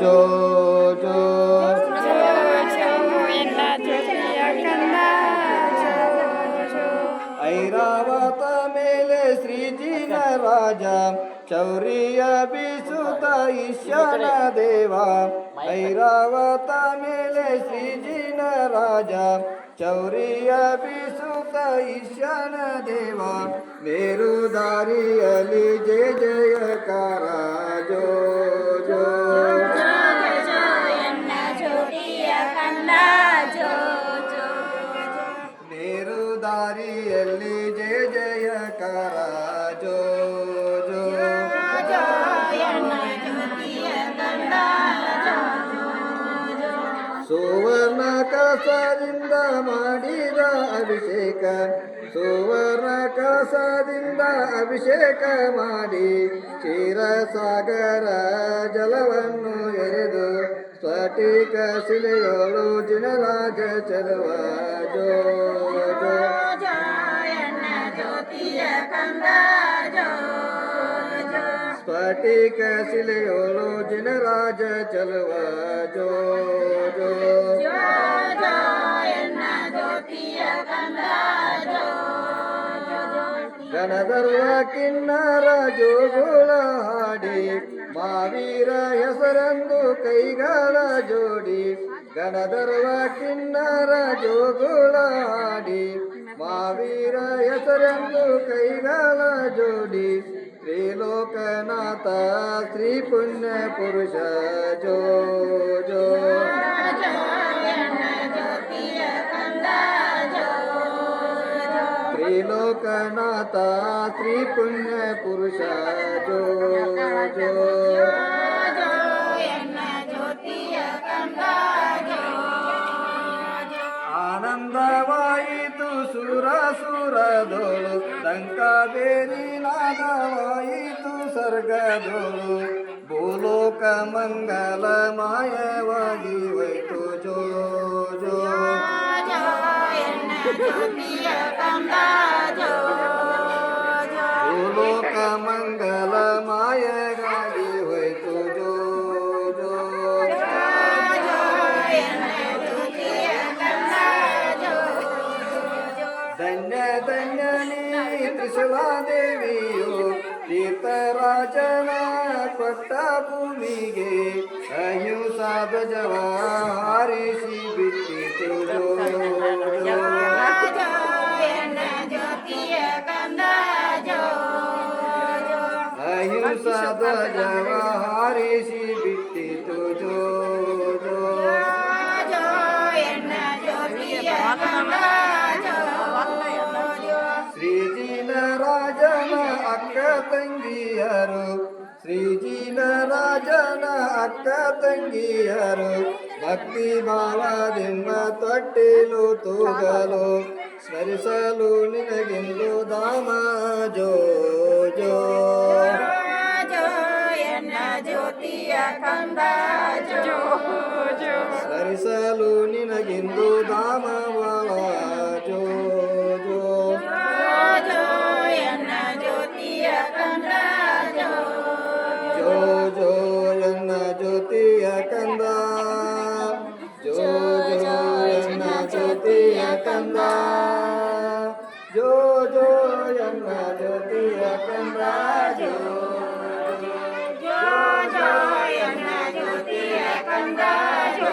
ಜೋ ಜೋ ಐರಾವತ ಮೇಲೆ ಶ್ರೀಜಿನ ರಾಜ ಚೌರಿಯ ಬೀಸುತ್ತ ಈಶಾನ ದೇವ ಐರಾವತ ಮೇಲೆ ಶ್ರೀಜಿನ ರಾಜ ಚೌರಿಯ ಬೀಸುತ್ತ ಈಶಾನ ದೇವ ಮೇರು ದಾರಿಯಲ್ಲಿ ಜಯ ಜಯಕಾರ ಜೋ ಜೋ ಮೇರು ದಾರಿಯಲ್ಲಿ ಜಯ ಜಯಕಾರ ಜೋ ಜೋ ಸುವರ್ಣ ಕಳಸದಿಂದ ಮಾಡಿದ ಅಭಿಷೇಕ ಸುವರ್ಣ ಕಳಸದಿಂದ ಅಭಿಷೇಕ ಮಾಡಿ ಕ್ಷೀರಸಾಗರ ಜಲವನ್ನು ಎರೆದು ಸ್ಫಟಿಕ ಶಿಲೆಯೋಳು ಜಿನರಾಜ ಚಲುವ ಜೋ ಜೋ ಸ್ಫಟಿಕ ಶಿಲೆಯೋಳು ಜಿನರಾಜ ಚಲುವ ಜೋ ಜೋ ಗಣಧರ್ವ ಕಿನ್ನರ ಜೋಗುಳ ಹಾಡಿ ಮಾವೀರ ಹೆಸರಂದು ಕೈಗಳ ಜೋಡಿ ಗಣಧರ್ವ ಕಿನ್ನರ ಜೋಗುಳ ಹಾಡಿ ಮಾವೀರ ಹೆಸರಂದು ಕೈಗಳ ಜೋಡಿ ತ್ರಿಲೋಕನಾಥ ಶ್ರೀ ಪುಣ್ಯ ಪುರುಷ ಜೋ ಜೋ ತ್ರಿಲೋಕನಾಥ ಶ್ರೀ ಪುಣ್ಯ ಪುರುಷ ಜೋ ಜೋ ಆನಂದವಾಯಿತು ಸುರ ಸುರದೋಳು ಲಂಕಾಬೇರಿ ನಾದವಾಯಿತು ಸರ್ಗದೋಳು ಭೂಲೋಕ ಮಂಗಲ ಮಾಯವಾಗಿ ಹೋಯಿತು ಜೋ ಜೋ ಭೂಲೋಕ ಮಂಗಲ ಮಾಯಗಾಗಿ ಹೋಯಿತು ಜೋ ಜೋ ಧನ್ಯ ಧನ್ಯ ನೀ ತ್ರಿಶೂಲಾದೇವಿಯು ತೀರ್ಥರಾಜನ ಕೊಟ್ಟ ಭೂಮಿಗೆ ಅಹಿಂಸಾ ಧ್ವಜವ ಹಾರಿಸಿ ಬಿಟ್ಟಿತು ಜೋ ಅಹಿಂಸಾ ಧ್ವಜವ ಹಾರಿಸಿ ಬಿಟ್ಟಿತು ಜೋ ಜೋ ಶ್ರೀಜಿನ ರಾಜನ ಅಕ್ಕ ತಂಗಿಯರು ಶ್ರೀಜಿನ ರಾಜನ ಅಕ್ಕ ತಂಗಿಯರು ಭಕ್ತಿ ಭಾವದಿಂದ ತೊಟ್ಟಿಲು ತೂಗಲು ಸ್ಮರಿಸಲು ನಿನಗೆಂದು ಧಾಮ ಜೋ ಜೋ ಸ್ಮರಿಸಲು ನಿನಗೆಂದು ಧಾಮ ಜೋ ಜೋ ಜೋ ಜೋ ಎನ್ನ ಜ್ಯೋತಿಯ ಕಂದ ಜೋ ಜೋ ಎನ್ನ ಜ್ಯೋತಿಯ ಕಂದ ಜೋ ಜೋ ಎನ್ನ ಜ್ಯೋತಿಯ ಕಂದ ಜೋ ಜೋ ಎನ್ನ ಜ್ಯೋತಿಯ ಕಂದ ಜೋ